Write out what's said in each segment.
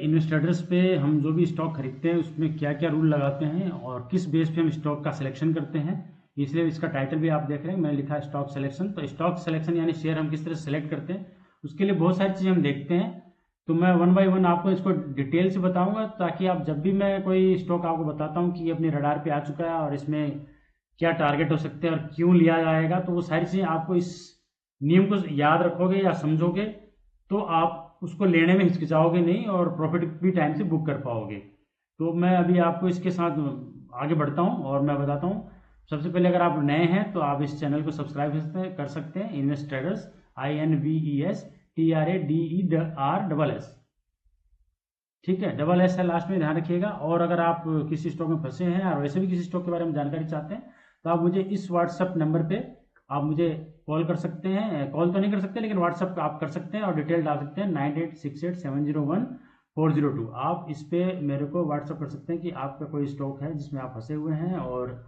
Investors पे हम जो भी स्टॉक खरीदते हैं उसमें क्या क्या रूल लगाते हैं और किस बेस पे हम स्टॉक का सिलेक्शन करते हैं, इसलिए इसका टाइटल भी आप देख रहे हैं, मैंने लिखा है स्टॉक सिलेक्शन। तो स्टॉक सिलेक्शन यानी शेयर हम किस तरह से सेलेक्ट करते हैं, उसके लिए बहुत सारी चीज़ें हम देखते हैं। तो मैं वन बाय वन आपको इसको डिटेल से बताऊंगा, ताकि आप जब भी मैं कोई स्टॉक आपको बताता हूँ कि ये अपने रडार पे आ चुका है और इसमें क्या टारगेट हो सकते हैं और क्यों लिया जाएगा, तो वो सारी चीज़ें आपको इस नियम को याद रखोगे या समझोगे तो आप उसको लेने में हिचकिचाओगे नहीं और प्रॉफिट भी टाइम से बुक कर पाओगे। तो मैं अभी आपको इसके साथ आगे बढ़ता हूँ और मैं बताता हूँ। सबसे पहले अगर आप नए हैं तो आप इस चैनल को सब्सक्राइब कर सकते हैं, इन्वेस्ट ट्रेडर्स, INVESTRADERS, ठीक है, डबल एस है लास्ट में, ध्यान रखिएगा। और अगर आप किसी स्टॉक में फंसे हैं और वैसे भी किसी स्टॉक के बारे में जानकारी चाहते हैं तो आप मुझे इस व्हाट्सएप नंबर पे आप मुझे कॉल कर सकते हैं, कॉल तो नहीं कर सकते लेकिन व्हाट्सएप आप कर सकते हैं और डिटेल डाल सकते हैं 9868701402। आप इस पे मेरे को व्हाट्सएप कर सकते हैं कि आपका कोई स्टॉक है जिसमें आप फंसे हुए हैं और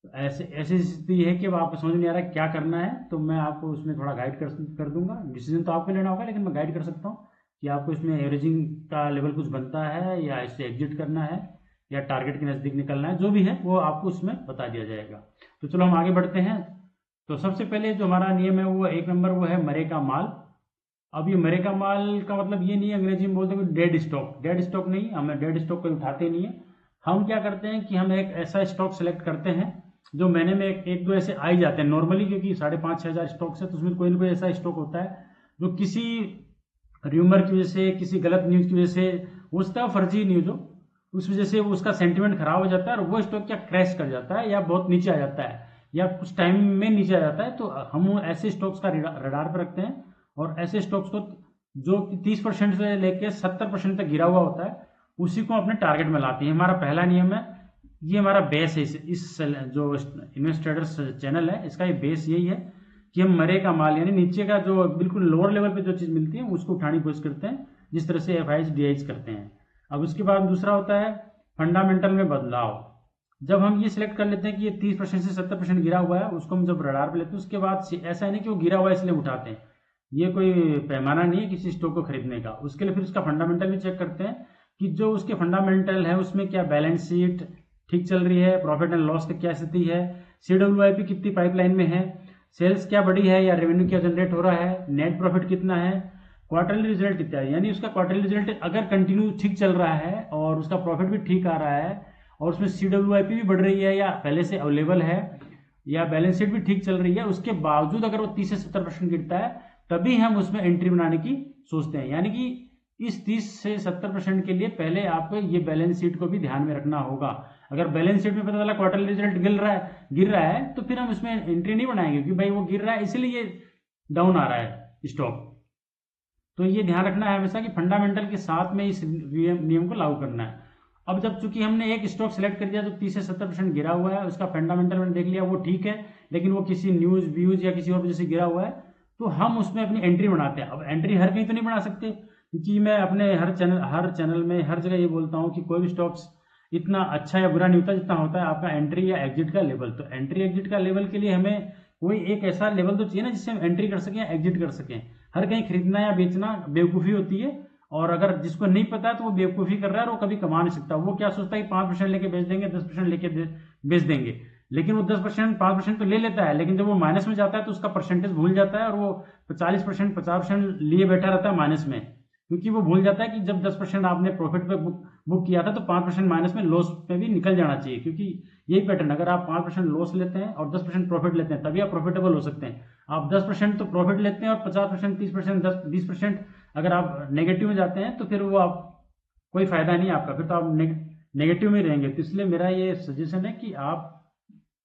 ऐसे ऐसी स्थिति है कि अब आपको समझ नहीं आ रहा क्या करना है, तो मैं आपको उसमें थोड़ा गाइड कर दूंगा। डिसीजन तो आपको लेना होगा लेकिन मैं गाइड कर सकता हूँ कि आपको इसमें एवरेजिंग का लेवल कुछ बनता है या इससे एग्जिट करना है या टारगेट के नज़दीक निकलना है, जो भी है वो आपको उसमें बता दिया जाएगा। तो चलो हम आगे बढ़ते हैं। तो सबसे पहले जो हमारा नियम है वो एक नंबर वो है मरे का माल। अब ये मरे का माल का मतलब ये नहीं है अंग्रेजी में बोलते हैं डेड स्टॉक, डेड स्टॉक नहीं, हमें डेड स्टॉक कोई उठाते नहीं है। हम क्या करते हैं कि हम एक ऐसा स्टॉक सेलेक्ट करते हैं जो महीने में एक दो ऐसे आ ही जाते हैं नॉर्मली, क्योंकि 5,500-6,000 स्टॉक्स है तो उसमें कोई ना कोई ऐसा स्टॉक होता है जो किसी र्यूमर की वजह से, किसी गलत न्यूज़ की वजह से, हो सकता है फर्जी न्यूज़ हो, उस वजह से उसका सेंटिमेंट खराब हो जाता है और वो स्टॉक क्या क्रैश कर जाता है या बहुत नीचे आ जाता है या कुछ टाइम में नीचे आ जाता है। तो हम ऐसे स्टॉक्स का रडार पर रखते हैं और ऐसे स्टॉक्स को जो 30% से लेकर 70% तक गिरा हुआ होता है उसी को अपने टारगेट में लाते हैं। हमारा पहला नियम है, ये हमारा बेस है। इस जो इन्वेस्ट ट्रेडर्स चैनल है इसका ये बेस यही है कि हम मरे का माल यानी नीचे का जो बिल्कुल लोअर लेवल पे जो चीज़ मिलती है उसको उठाने की कोशिश करते हैं, जिस तरह से FIs DIs करते हैं। अब उसके बाद दूसरा होता है फंडामेंटल में बदलाव। जब हम ये सिलेक्ट कर लेते हैं कि ये 30% से 70% गिरा हुआ है, उसको हम जब रडार पे लेते हैं उसके बाद ऐसा नहीं कि वो गिरा हुआ है इसलिए उठाते हैं, ये कोई पैमाना नहीं है किसी स्टॉक को खरीदने का। उसके लिए फिर उसका फंडामेंटल भी चेक करते हैं कि जो उसके फंडामेंटल है उसमें क्या बैलेंस शीट ठीक चल रही है, प्रॉफिट एंड लॉस की क्या स्थिति है, CWIP कितनी पाइपलाइन में है, सेल्स क्या बढ़ी है या रेवेन्यू क्या जनरेट हो रहा है, नेट प्रॉफिट कितना है, क्वार्टरली रिजल्ट इत्यादि। यानी उसका क्वार्टरली रिजल्ट अगर कंटिन्यू ठीक चल रहा है और उसका प्रॉफिट भी ठीक आ रहा है और उसमें CWIP भी बढ़ रही है या पहले से अवेलेबल है या बैलेंस शीट भी ठीक चल रही है, उसके बावजूद अगर वो 30 से 70% गिरता है तभी हम उसमें एंट्री बनाने की सोचते हैं। यानी कि इस 30 से 70% के लिए पहले आपको ये बैलेंस शीट को भी ध्यान में रखना होगा। अगर बैलेंस शीट में पता चला क्वार्टरली रिजल्ट गिर रहा है तो फिर हम इसमें एंट्री नहीं बनाएंगे, क्योंकि भाई वो गिर रहा है इसलिए डाउन आ रहा है स्टॉक। तो ये ध्यान रखना है हमेशा कि फंडामेंटल के साथ में इस नियम को लागू करना है। अब जब चूंकि हमने एक स्टॉक सेलेक्ट कर दिया जो 30 से 70% गिरा हुआ है, उसका फंडामेंटल मैंने देख लिया वो ठीक है, लेकिन वो किसी न्यूज व्यूज या किसी और वजह से गिरा हुआ है, तो हम उसमें अपनी एंट्री बनाते हैं। अब एंट्री हर कहीं तो नहीं बना सकते, क्योंकि मैं अपने हर चैनल में हर जगह ये बोलता हूँ कि कोई भी स्टॉक्स इतना अच्छा या बुरा नहीं होता जितना होता है आपका एंट्री या एग्जिट का लेवल। तो एंट्री एग्जिट का लेवल के लिए हमें कोई एक ऐसा लेवल तो चाहिए ना जिससे हम एंट्री कर सकें या एग्जिट कर सकें। हर कहीं खरीदना या बेचना बेवकूफ़ी होती है, और अगर जिसको नहीं पता है तो वो बेवकूफ़ी कर रहा है और वो कभी कमा नहीं सकता। वो क्या सोचता है कि 5% लेके बेच देंगे, 10% लेके बेच देंगे, लेकिन वो 10% 5% तो ले लेता है, लेकिन जब वो माइनस में जाता है तो उसका परसेंटेज भूल जाता है और वो 40% 50% लिए बैठा रहता है माइनस में, क्योंकि वो भूल जाता है कि जब 10% आपने प्रॉफिट पे बुक किया था तो 5% माइनस में लॉस पे भी निकल जाना चाहिए। क्योंकि यही पैटर्न, अगर आप 5% लॉस लेते हैं और 10% प्रॉफिट लेते हैं तभी आप प्रॉफिटेबल हो सकते हैं। आप 10% तो प्रॉफिट लेते हैं और 50% 30% 20% अगर आप नेगेटिव में जाते हैं तो फिर वो आप कोई फायदा नहीं है आपका, फिर तो आप नेगेटिव में रहेंगे। तो इसलिए मेरा ये सजेशन है कि आप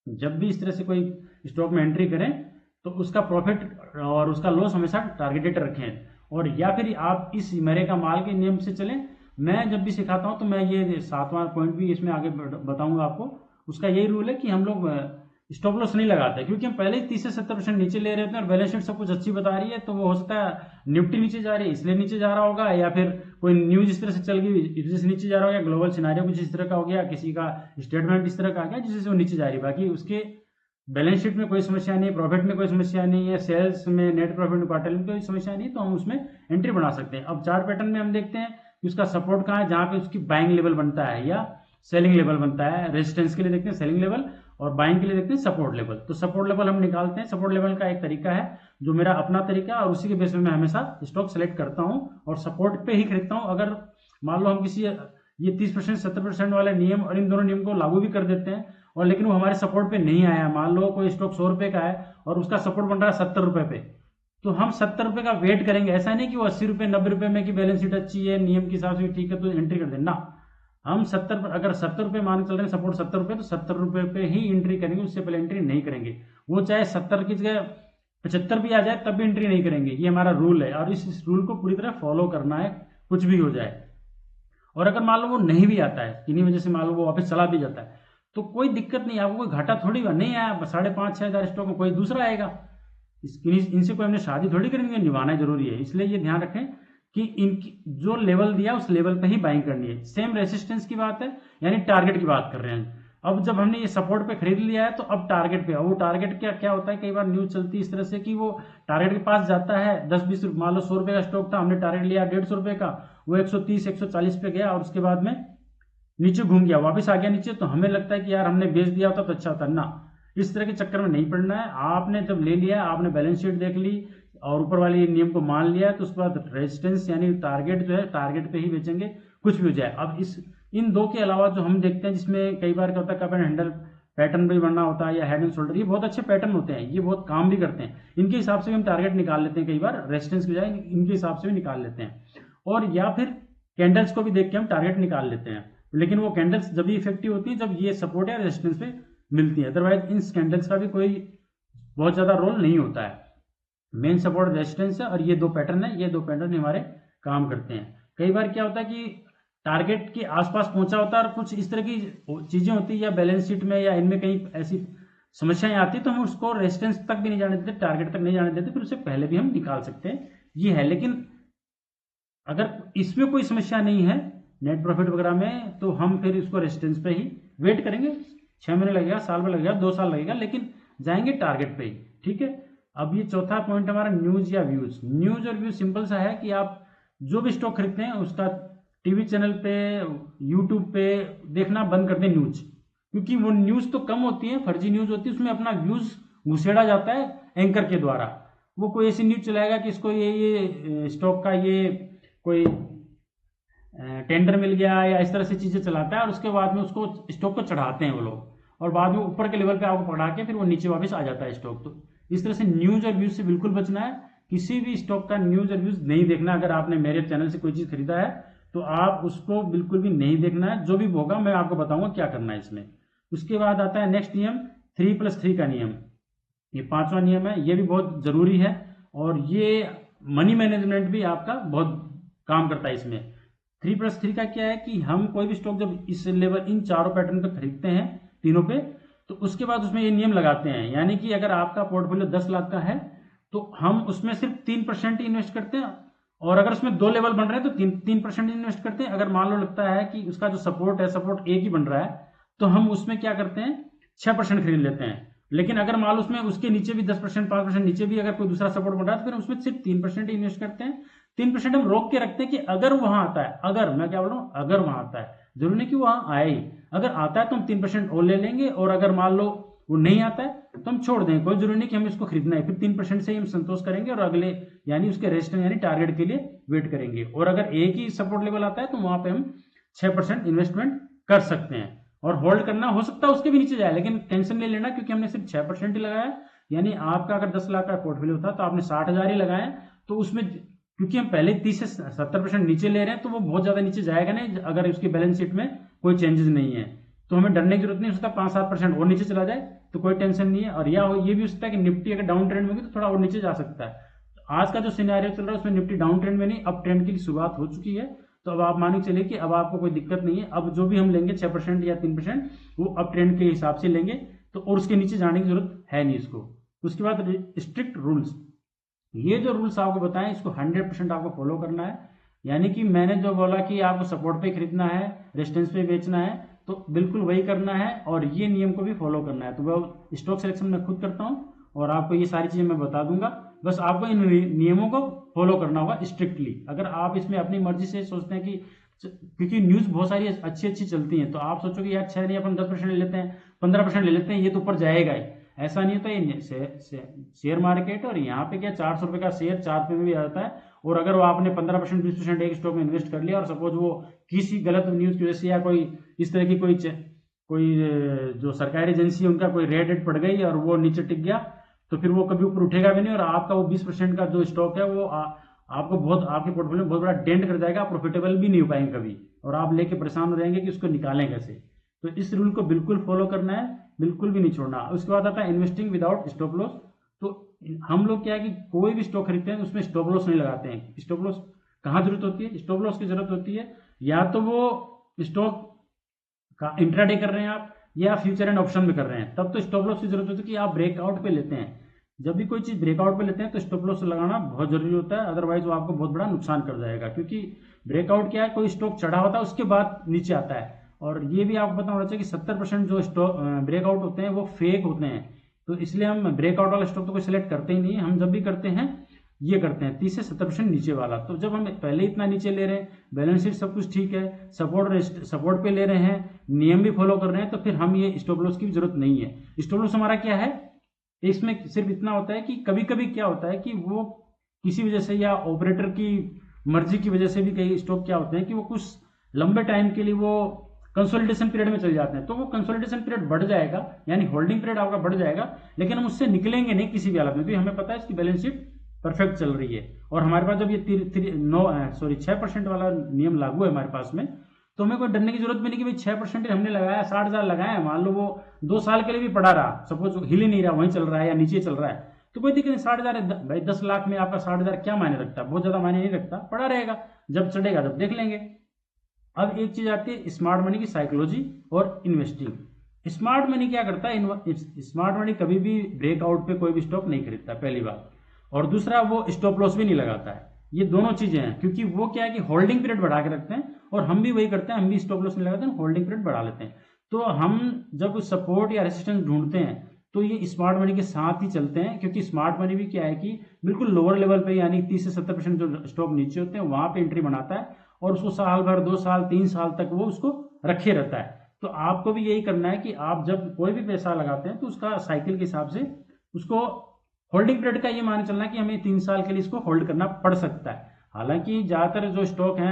जब भी इस तरह से कोई स्टॉक में एंट्री करें तो उसका प्रॉफिट और उसका लॉस हमेशा टारगेटेड रखें, और या फिर आप इस मरे का माल के नियम से चलें। मैं जब भी सिखाता हूं तो मैं ये 7वां पॉइंट भी इसमें आगे बताऊंगा आपको। उसका यही रूल है कि हम लोग स्टॉप लॉस नहीं लगाते, क्योंकि हम पहले ही 30 से 70% नीचे ले रहे होते हैं और बैलेंस शीट सब कुछ अच्छी बता रही है, तो वो हो सकता है निफ्टी नीचे जा रही है इसलिए नीचे जा रहा होगा, या फिर कोई न्यूज इस तरह से चल गई इस वजह से नीचे जा रहा होगा, ग्लोबल सिनारियो कुछ इस तरह का हो गया, किसी का स्टेटमेंट इस तरह का आ गया जिससे वो नीचे जा रही है। बाकी उसके बैलेंस शीट में कोई समस्या नहीं, प्रॉफिट में कोई समस्या नहीं है, सेल्स में, नेट प्रॉफिट में, क्वार्टर में कोई समस्या नहीं, तो हम उसमें एंट्री बना सकते हैं। अब चार्ट पैटर्न में हम देखते हैं कि उसका सपोर्ट कहाँ है, जहाँ पे उसकी बाइंग लेवल बनता है या सेलिंग लेवल बनता है। रेजिस्टेंस के लिए देखते हैं सेलिंग लेवल और बाइंग के लिए देखते हैं सपोर्ट लेवल। तो सपोर्ट लेवल हम निकालते हैं। सपोर्ट लेवल का एक तरीका है जो मेरा अपना तरीका है और उसी के बेस में मैं हमेशा स्टॉक सेलेक्ट करता हूं और सपोर्ट पे ही खरीदता हूं। अगर मान लो हम किसी ये 30% 70% वाले नियम और इन दोनों नियम को लागू भी कर देते हैं और लेकिन वो हमारे सपोर्ट पे नहीं आया, मान लो कोई स्टॉक 100 रुपए का है और उसका सपोर्ट बन रहा है 70 रुपए पे, तो हम 70 रुपए का वेट करेंगे। ऐसा नहीं कि वो 80 रुपए 90 रुपए में की बैलेंस शीट अच्छी है, नियम के हिसाब से ठीक है तो एंट्री कर देना। हम 70 अगर 70 रुपए मान चल रहे हैं सपोर्ट 70 रुपए, तो 70 रुपए पे ही एंट्री करेंगे, उससे पहले एंट्री नहीं करेंगे। वो चाहे 70 की जगह 75 भी आ जाए तब भी एंट्री नहीं करेंगे। ये हमारा रूल है और इस रूल को पूरी तरह फॉलो करना है, कुछ भी हो जाए। और अगर मान लो वो नहीं भी आता है, किन्हीं वजह से मान लो वो वापस चला भी जाता है, तो कोई दिक्कत नहीं, आपको कोई घाटा थोड़ी हुआ, नहीं आया 5,500-6 हज़ार स्टॉक में कोई दूसरा आएगा, इनसे कोई हमने शादी थोड़ी करेंगे, निभाना जरूरी है। इसलिए ये ध्यान रखें कि इनकी जो लेवल दिया उस लेवल पे ही बाइंग करनी है। सेम रेसिस्टेंस की बात है, यानी टारगेट की बात कर रहे हैं। अब जब हमने ये सपोर्ट पे खरीद लिया है तो अब टारगेट पे, वो टारगेट क्या क्या होता है, कई बार न्यूज चलती है इस तरह से कि वो टारगेट के पास जाता है 10-20, मान लो 100 रुपए का स्टॉक था, हमने टारगेट लिया 150 रुपए का, वो 130-140 पे गया और उसके बाद में नीचे घूम गया, वापस आ गया नीचे, तो हमें लगता है कि यार हमने बेच दिया होता तो अच्छा होता ना। इस तरह के चक्कर में नहीं पड़ना है। आपने जब ले लिया, आपने बैलेंस शीट देख ली और ऊपर वाले नियम को मान लिया, तो उसके बाद रेजिस्टेंस यानी टारगेट जो है टारगेट पे ही बेचेंगे, कुछ भी हो जाए। अब इन दो के अलावा जो हम देखते हैं जिसमें कई बार क्या होता है, कप एंड हैंडल पैटर्न भी बनना होता है या हेड एंड शोल्डर, ये बहुत अच्छे पैटर्न होते हैं, ये बहुत काम भी करते हैं। इनके हिसाब से भी हम टारगेट निकाल लेते हैं, कई बार रेजिस्टेंस की बजाय इनके हिसाब से भी निकाल लेते हैं। और या फिर कैंडल्स को भी देख के हम टारगेट निकाल लेते हैं, लेकिन वो कैंडल्स जब भी इफेक्टिव होती है जब ये सपोर्ट या रेजिस्टेंस पे मिलती है, अदरवाइज इन कैंडल्स का भी कोई बहुत ज्यादा रोल नहीं होता है। मेन सपोर्ट रेजिस्टेंस है और ये दो पैटर्न है, ये दो पैटर्न हमारे काम करते हैं। कई बार क्या होता है कि टारगेट के आसपास पहुंचा होता है और कुछ इस तरह की चीजें होती है या बैलेंस शीट में या इनमें कहीं ऐसी समस्याएं आती है तो हम उसको रेजिस्टेंस तक भी नहीं जाने देते, टारगेट तक नहीं जाने देते, फिर उससे पहले भी हम निकाल सकते हैं, ये है। लेकिन अगर इसमें कोई समस्या नहीं है नेट प्रॉफिट वगैरह में, तो हम फिर इसको रेजिस्टेंस पे ही वेट करेंगे। 6 महीने लगेगा, साल में लगेगा, 2 साल लगेगा, लेकिन जाएंगे टारगेट पे ही, ठीक है। अब ये चौथा पॉइंट हमारा न्यूज या व्यूज। न्यूज और व्यूज सिंपल सा है कि आप जो भी स्टॉक खरीदते हैं उसका टीवी चैनल पे, यूट्यूब पे देखना बंद कर दें न्यूज, क्योंकि वो न्यूज तो कम होती है, फर्जी न्यूज होती है, उसमें अपना व्यूज घुसेड़ा जाता है एंकर के द्वारा। वो कोई ऐसी न्यूज चलाएगा कि इसको ये स्टॉक का ये कोई टेंडर मिल गया या इस तरह से चीजें चलाता है और उसके बाद में उसको स्टॉक को चढ़ाते हैं वो लोग, और बाद में ऊपर के लेवल पे आपको पढ़ा के फिर वो नीचे वापस आ जाता है स्टॉक। तो इस तरह से न्यूज और व्यूज से बिल्कुल बचना है, किसी भी स्टॉक का न्यूज और व्यूज नहीं देखना। अगर आपने मेरे चैनल से कोई चीज खरीदा है तो आप उसको बिल्कुल भी नहीं देखना है, जो भी होगा मैं आपको बताऊंगा क्या करना है इसमें। उसके बाद आता है नेक्स्ट नियम 3+3 का नियम, ये 5वां नियम है, ये भी बहुत जरूरी है और ये मनी मैनेजमेंट भी आपका बहुत काम करता है इसमें। 3+3 का क्या है कि हम कोई भी स्टॉक जब इस लेवल इन चारों पैटर्न पे खरीदते हैं, तीनों पे, तो उसके बाद उसमें ये नियम लगाते हैं, यानी कि अगर आपका पोर्टफोलियो 10 लाख का है तो हम उसमें सिर्फ 3% ही इन्वेस्ट करते हैं, और अगर उसमें 2 लेवल बन रहे हैं तो 3% इन्वेस्ट करते हैं। अगर मान लो लगता है कि उसका जो सपोर्ट है, सपोर्ट एक ही बन रहा है, तो हम उसमें क्या करते हैं 6% खरीद लेते हैं। लेकिन अगर मान लो उसमें उसके नीचे भी 10%, 5% नीचे भी अगर कोई दूसरा सपोर्ट बन रहा है तो फिर उसमें सिर्फ 3% ही इन्वेस्ट करते हैं। 3% हम रोक के रखते हैं कि अगर वहां आता है, अगर मैं क्या बोल रहा हूं, अगर वहां आता है, जरूरी नहीं कि वहां आए ही, अगर आता है तो हम 3% और ले लेंगे, और अगर मान लो वो नहीं आता है तो हम छोड़ देंगे, कोई जरूरी नहीं कि हम इसको खरीदना है, फिर 3% से ही हम संतोष करेंगे और अगले यानी उसके रेजिस्टेंस यानी टारगेट के लिए वेट करेंगे। और अगर एक ही सपोर्ट लेवल आता है तो वहां पे हम 6% इन्वेस्टमेंट कर सकते हैं और होल्ड करना, हो सकता है उसके भी नीचे जाए, लेकिन टेंशन नहीं लेना क्योंकि हमने सिर्फ 6% ही लगाया। यानी आपका अगर 10 लाख का पोर्टफोलियो था तो आपने 60,000 ही लगाए, तो उसमें क्योंकि हम पहले 30 से 70% नीचे ले रहे हैं तो वो बहुत ज्यादा नीचे जाएगा नहीं, अगर उसकी बैलेंस शीट में कोई चेंजेस नहीं है तो हमें डरने की जरूरत नहीं। हो सकता 5-7% और नीचे चला जाए तो कोई टेंशन नहीं है। और या ये भी हो सकता है कि निफ्टी अगर डाउन ट्रेंड में होगी तो थोड़ा और नीचे जा सकता है। तो आज का जो सिनेरियो चल रहा है उसमें निफ्टी डाउन ट्रेंड में नहीं, अप ट्रेंड की शुरुआत हो चुकी है, तो अब आप मान के चलिए कि अब आपको कोई दिक्कत नहीं है। अब जो भी हम लेंगे 6% या 3% वो अप ट्रेंड के हिसाब से लेंगे, तो और उसके नीचे जाने की जरूरत है नहीं इसको। उसके बाद स्ट्रिक्ट रूल्स, ये जो रूल्स आपको बताएं इसको 100% आपको फॉलो करना है। यानी कि मैंने जो बोला कि आपको सपोर्ट पे खरीदना है, रेजिस्टेंस पे बेचना है, तो बिल्कुल वही करना है और ये नियम को भी फॉलो करना है। तो वह स्टॉक सिलेक्शन मैं खुद करता हूं और आपको ये सारी चीजें मैं बता दूंगा। बस आपको इन नियमों को फॉलो करना होगा स्ट्रिक्टली। अगर आप इसमें अपनी मर्जी से सोचते हैं कि क्योंकि न्यूज़ बहुत सारी अच्छी अच्छी चलती हैं, तो आप सोचो कि यार 6 नहीं अपन 10% ले लेते हैं, 15% ले लेते हैं, ये तो ऊपर जाएगा ही। ऐसा नहीं होता। ये शेयर मार्केट और यहाँ पे क्या 400 रुपये का शेयर 4 रुपये में भी आता है। और अगर वो आपने 15% 20% एक स्टॉक में इन्वेस्ट कर लिया और सपोज वो किसी गलत न्यूज़ की वजह से या कोई इस तरह की कोई जो सरकारी एजेंसी है उनका कोई रेट पड़ गई और वो नीचे टिक गया, तो फिर वो कभी ऊपर उठेगा भी नहीं और आपका वो 20% का जो स्टॉक है वो आपको बहुत आपके पोर्टफोलियो में बहुत बड़ा डेंट कर जाएगा। आप प्रॉफिटेबल भी नहीं हो पाएंगे कभी और आप लेके परेशान हो जाएंगे कि उसको निकालें कैसे। तो इस रूल को बिल्कुल फॉलो करना है, बिल्कुल भी नहीं छोड़ना। उसके बाद आता है इन्वेस्टिंग विदाउट स्टॉप लॉस। तो हम लोग क्या है कि कोई भी स्टॉक खरीदते हैं उसमें स्टॉप लॉस नहीं लगाते हैं। स्टॉप लॉस कहाँ जरूरत होती है? स्टॉप लॉस की जरूरत होती है या तो वो स्टॉक का इंट्राडे कर रहे हैं आप या फ्यूचर एंड ऑप्शन में कर रहे हैं, तब तो स्टॉप लॉस की जरूरत होती है कि आप ब्रेकआउट पे लेते हैं। जब भी कोई चीज ब्रेकआउट पे लेते हैं तो स्टॉप लॉस लगाना बहुत जरूरी होता है, अदरवाइज वो आपको बहुत बड़ा नुकसान कर जाएगा। क्योंकि ब्रेकआउट क्या है, कोई स्टॉक चढ़ा होता है उसके बाद नीचे आता है। और ये भी आपको पता होना चाहिए कि 70% जो स्टॉक ब्रेकआउट होते हैं वो फेक होते हैं। तो इसलिए हम ब्रेकआउट वाला स्टॉक तो कोई सिलेक्ट करते ही नहीं है। हम जब भी करते हैं ये करते हैं 30 से 70% नीचे वाला। तो जब हम पहले इतना नीचे ले रहे हैं, बैलेंस शीट सब कुछ ठीक है, सपोर्ट पे ले रहे हैं, नियम भी फॉलो कर रहे हैं, तो फिर हम ये स्टॉप लॉस की भी जरूरत नहीं है। स्टॉप लॉस हमारा क्या है, इसमें सिर्फ इतना होता है कि कभी कभी क्या होता है कि वो किसी वजह से या ऑपरेटर की मर्जी की वजह से भी कई स्टॉक क्या होते हैं कि वो कुछ लंबे टाइम के लिए वो कंसोलिडेशन पीरियड में चले जाते हैं। तो वो कंसोलिडेशन पीरियड बढ़ जाएगा, यानी होल्डिंग पीरियड आपका बढ़ जाएगा, लेकिन हम उससे निकलेंगे नहीं किसी भी हालत में, क्योंकि हमें पता है इसकी बैलेंस शीट परफेक्ट चल रही है। और हमारे पास जब ये 6% वाला नियम लागू है हमारे पास में, तो हमें कोई डरने की जरूरत भी नहीं कि भाई 6% हमने लगाया, 60,000 लगाया, मान लो वो 2 साल के लिए भी पड़ा रहा, सपोज हिल ही नहीं रहा, वहीं चल रहा है या नीचे चल रहा है, तो कोई दिक्कत नहीं। 60,000 भाई 10 लाख में आपका 60,000 क्या मायने रखता है? बहुत ज्यादा मायने नहीं रखता, पड़ा रहेगा, जब चढ़ेगा जब देख लेंगे। अब एक चीज आती है स्मार्ट मनी की साइकोलॉजी और इन्वेस्टिंग। स्मार्ट मनी क्या करता है, स्मार्ट मनी कभी भी ब्रेकआउट पे कोई भी स्टॉक नहीं खरीदता, पहली बात। और दूसरा, वो स्टॉप लॉस भी नहीं लगाता है। ये दोनों चीजें हैं, क्योंकि वो क्या है कि होल्डिंग पीरियड बढ़ा के रखते हैं, और हम भी वही करते हैं, हम भी स्टॉप लॉस नहीं लगाते हैं, होल्डिंग पीरियड बढ़ा लेते हैं। तो हम जब सपोर्ट या रेसिस्टेंस ढूंढते हैं तो ये स्मार्ट मनी के साथ ही चलते हैं, क्योंकि स्मार्ट मनी भी क्या है कि बिल्कुल लोअर लेवल पे, यानी 30 से 70% जो स्टॉक नीचे होते हैं वहां पे एंट्री बनाता है, और उसको साल भर, 2 साल, 3 साल तक वो उसको रखे रहता है। तो आपको भी यही करना है कि आप जब कोई भी पैसा लगाते हैं तो उसका साइकिल के हिसाब से उसको होल्डिंग पीरियड का ये मान चलना कि हमें 3 साल के लिए इसको होल्ड करना पड़ सकता है। हालांकि ज्यादातर जो स्टॉक हैं,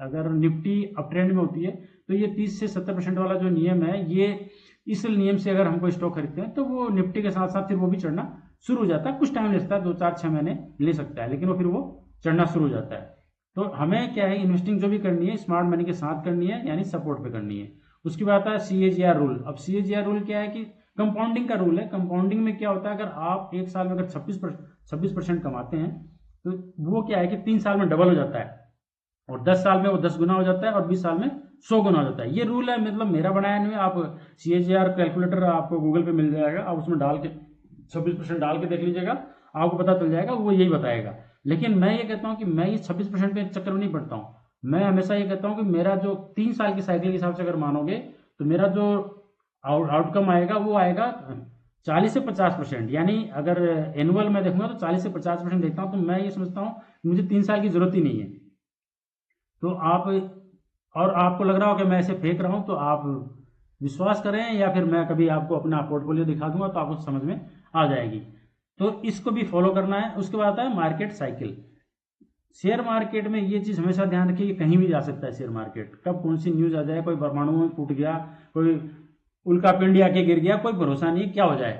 अगर निफ्टी अप ट्रेंड में होती है तो ये 30 से 70% वाला जो नियम है, ये इस नियम से अगर हम कोई स्टॉक खरीदते हैं तो वो निफ्टी के साथ साथ फिर वो भी चढ़ना शुरू हो जाता है। कुछ टाइम लगता है, 2, 4, 6 महीने ले सकता है, लेकिन वो फिर वो चढ़ना शुरू हो जाता है। तो हमें क्या है, इन्वेस्टिंग जो भी करनी है स्मार्ट मनी के साथ करनी है, यानी सपोर्ट पे करनी है। उसके बाद आता है CAGR रूल। अब CAGR रूल क्या है कि कंपाउंडिंग का रूल है। कंपाउंडिंग में क्या होता है, अगर आप एक साल में अगर 26% कमाते हैं तो वो क्या है कि 3 साल में डबल हो जाता है, और 10 साल में वो 10 गुना हो जाता है, और 20 साल में 100 गुना हो जाता है। ये रूल है, मतलब मेरा बनाया नहीं है। आप CAGR कैलकुलेटर आपको गूगल पे मिल जाएगा, आप उसमें डाल के 26% डाल के देख लीजिएगा, आपको पता चल जाएगा, वो यही बताएगा। लेकिन मैं ये कहता हूं कि मैं ये 26% के चक्कर में नहीं पड़ता हूं। मैं हमेशा ये कहता हूं कि मेरा जो 3 साल की साइकिल के हिसाब से अगर मानोगे तो मेरा जो आउटकम आएगा वो आएगा 40 से 50%। यानी अगर एनुअल में देखूंगा तो 40 से 50% देखता हूं। तो मैं ये समझता हूं कि मुझे 3 साल की जरूरत ही नहीं है। तो आप, और आपको लग रहा हो कि मैं ऐसे फेंक रहा हूं, तो आप विश्वास करें, या फिर मैं कभी आपको अपना पोर्टफोलियो दिखा दूंगा तो आपको समझ में आ जाएगी। तो इसको भी फॉलो करना है। उसके बाद आता है मार्केट साइकिल। शेयर मार्केट में ये चीज हमेशा ध्यान रखिए कि कहीं भी जा सकता है शेयर मार्केट, कब कौन सी न्यूज आ जाए, कोई परमाणु में फूट गया, कोई उल्का पिंड आके गिर गया, कोई भरोसा नहीं क्या हो जाए।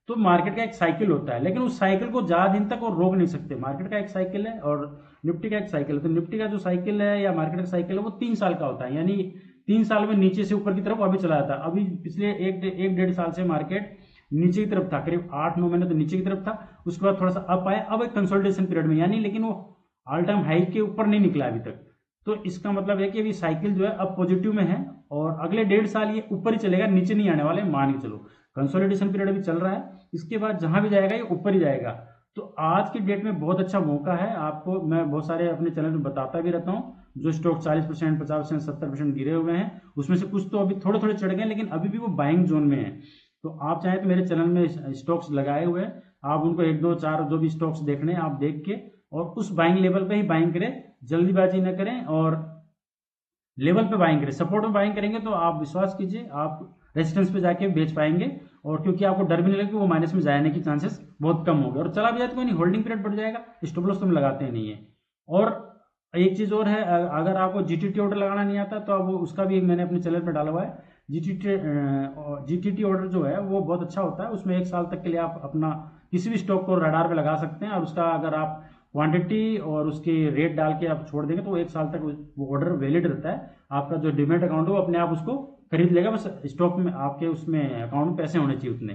तो मार्केट का एक साइकिल होता है, लेकिन उस साइकिल को ज्यादा दिन तक वो रोक नहीं सकते। मार्केट का एक साइकिल है और निफ्टी का एक साइकिल है। तो निफ्टी का जो साइकिल है या मार्केट का साइकिल है वो 3 साल का होता है, यानी 3 साल में नीचे से ऊपर की तरफ अभी चला जाता है। अभी पिछले 1-1.5 साल से मार्केट नीचे की तरफ था, करीब 8-9 महीने तो नीचे की तरफ था। उसके बाद थोड़ा सा अप आया, अब एक कंसोलिडेशन पीरियड में, यानी लेकिन वो ऑल टाइम हाई के ऊपर नहीं निकला अभी तक। तो इसका मतलब है कि अभी साइकिल जो है अब पॉजिटिव में है, और अगले 1.5 साल ये ऊपर ही चलेगा, नीचे नहीं आने वाले, मान के चलो। कंसोलिडेशन पीरियड अभी चल रहा है, इसके बाद जहां भी जाएगा ये ऊपर ही जाएगा। तो आज की डेट में बहुत अच्छा मौका है आपको। मैं बहुत सारे अपने चैनल में बताता भी रहता हूँ, जो स्टॉक 40%, 50%, 70% गिरे हुए हैं, उसमें से कुछ तो अभी थोड़े थोड़े चढ़ गए, लेकिन अभी भी वो बाइंग जोन में है। तो आप चाहें तो मेरे चैनल में स्टॉक्स लगाए हुए हैं, आप उनको 1 2 4 जो भी स्टॉक्स देखने हैं आप देख के और उस बाइंग लेवल पे ही बाइंग करें, जल्दीबाजी न करें और लेवल पे बाइंग करें। सपोर्ट में बाइंग करेंगे तो आप विश्वास कीजिए आप रेजिस्टेंस पे जाके बेच पाएंगे, और क्योंकि आपको डर भी नहीं लगेगा वो माइनस में जाने की चांसेस बहुत कम हो गए, और चला भी जाए तो कोई नहीं, होल्डिंग पीरियड बढ़ जाएगा, स्टॉप लॉस तुम लगाते नहीं है। और एक चीज और है, अगर आपको जीटीटी ऑर्डर लगाना नहीं आता तो आप उसका भी मैंने अपने चैनल पर डाला हुआ है। जीटीटी ऑर्डर जो है वो बहुत अच्छा होता है, उसमें 1 साल तक के लिए आप अपना किसी भी स्टॉक को रडार पे लगा सकते हैं, और उसका अगर आप क्वांटिटी और उसकी रेट डाल के आप छोड़ देंगे तो 1 साल तक वो ऑर्डर वैलिड रहता है। आपका जो डिमेट अकाउंट है वो अपने आप उसको खरीद लेगा, बस स्टॉक में आपके उसमें अकाउंट में पैसे होने चाहिए उतने।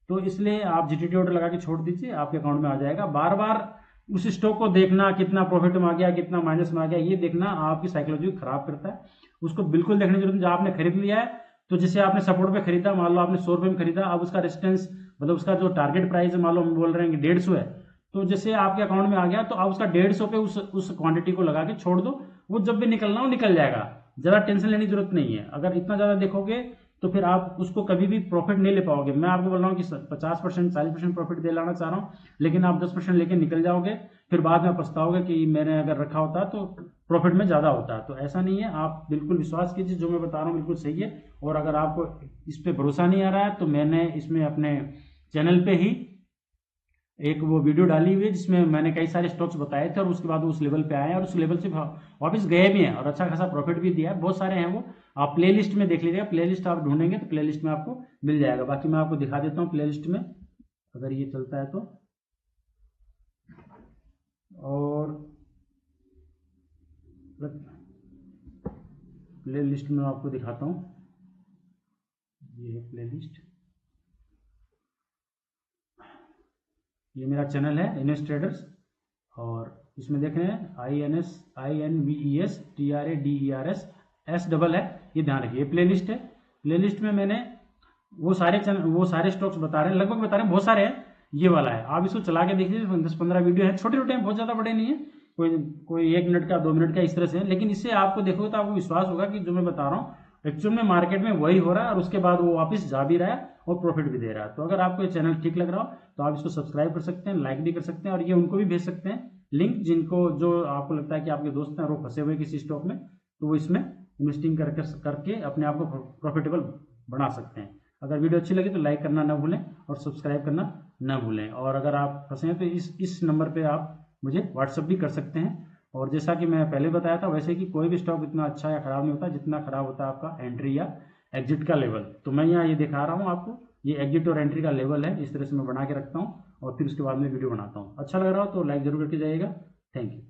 तो इसलिए आप जीटीटी ऑर्डर लगा के छोड़ दीजिए, आपके अकाउंट में आ जाएगा। बार बार उस स्टॉक को देखना कितना प्रॉफिट में आ गया कितना माइनस में आ गया ये देखना आपकी साइकोलॉजी को खराब करता है। उसको बिल्कुल देखने की जरूरत नहीं। जब आपने खरीद लिया है तो जैसे आपने सपोर्ट पे खरीदा, मान लो आपने 100 रुपये में खरीदा, अब उसका रेजिस्टेंस मतलब उसका जो टारगेट प्राइस है मान लो हम बोल रहे हैं कि 150 है, तो जैसे आपके अकाउंट में आ गया तो आप उसका 150 पे उस क्वांटिटी को लगा के छोड़ दो, वो जब भी निकलना हो निकल जाएगा, ज्यादा टेंशन लेने की जरूरत नहीं है। अगर इतना ज्यादा देखोगे तो फिर आप उसको कभी भी प्रॉफिट नहीं ले पाओगे। मैं आपको बोल रहा हूँ कि 50% 40% प्रॉफिट दे लाना चाह रहा हूँ, लेकिन आप 10% लेके निकल जाओगे, फिर बाद में पछताओगे कि मैंने अगर रखा होता तो प्रॉफिट में ज्यादा होता। तो ऐसा नहीं है, आप बिल्कुल विश्वास कीजिए जो मैं बता रहा हूँ बिल्कुल सही है। और अगर आपको इस पे भरोसा नहीं आ रहा है तो मैंने इसमें अपने चैनल पे ही एक वो वीडियो डाली हुई है जिसमें मैंने कई सारे स्टॉक्स बताए थे, और उसके बाद उस लेवल पे आए हैं और उस लेवल से वापस गए भी हैं और अच्छा खासा प्रॉफिट भी दिया है। बहुत सारे हैं वो, आप प्ले लिस्ट में देख लीजिएगा, प्ले लिस्ट आप ढूंढेंगे तो प्ले लिस्ट में आपको मिल जाएगा। बाकी मैं आपको दिखा देता हूँ प्ले लिस्ट में, अगर ये चलता है तो। और प्ले लिस्ट में आपको दिखाता हूँ, ये है प्ले लिस्ट। ये मेरा चैनल है इन्वेस्ट ट्रेडर्स, और इसमें देख रहे हैं INVESTRADERS डबल है, ये ध्यान रखिए। ये प्ले लिस्ट है, प्ले लिस्ट में मैंने वो सारे स्टॉक्स बता रहे हैं, लगभग बता रहे हैं, बहुत सारे हैं। ये वाला है, आप इसको चला के देखिए, 10-15 वीडियो है, छोटे छोटे हैं, बहुत ज्यादा बड़े नहीं है, कोई 1 मिनट का 2 मिनट का इस तरह से है। लेकिन इससे आपको देखोगे तो आपको विश्वास होगा कि जो मैं बता रहा हूँ एक्चुअल में मार्केट में वही हो रहा है, और उसके बाद वो वापस जा भी रहा है और प्रॉफिट भी दे रहा है। तो अगर आपको ये चैनल ठीक लग रहा हो तो आप इसको सब्सक्राइब कर सकते हैं, लाइक भी कर सकते हैं, और ये उनको भी भेज सकते हैं लिंक जिनको जो आपको लगता है कि आपके दोस्त हैं और वो फंसे हुए किसी स्टॉक में, तो वो इसमें इन्वेस्टिंग करके अपने आप को प्रॉफिटेबल बना सकते हैं। अगर वीडियो अच्छी लगी तो लाइक करना ना भूलें और सब्सक्राइब करना ना भूलें। और अगर आप फंसे हैं तो इस नंबर पे आप मुझे व्हाट्सअप भी कर सकते हैं। और जैसा कि मैं पहले बताया था वैसे कि कोई भी स्टॉक इतना अच्छा या खराब नहीं होता जितना खराब होता है आपका एंट्री या एग्जिट का लेवल। तो मैं यहाँ ये दिखा रहा हूँ आपको, ये एग्जिट और एंट्री का लेवल है, इस तरह से मैं बना के रखता हूँ और फिर उसके बाद में वीडियो बनाता हूँ। अच्छा लग रहा हो तो लाइक जरूर करके जाइएगा। Thank you.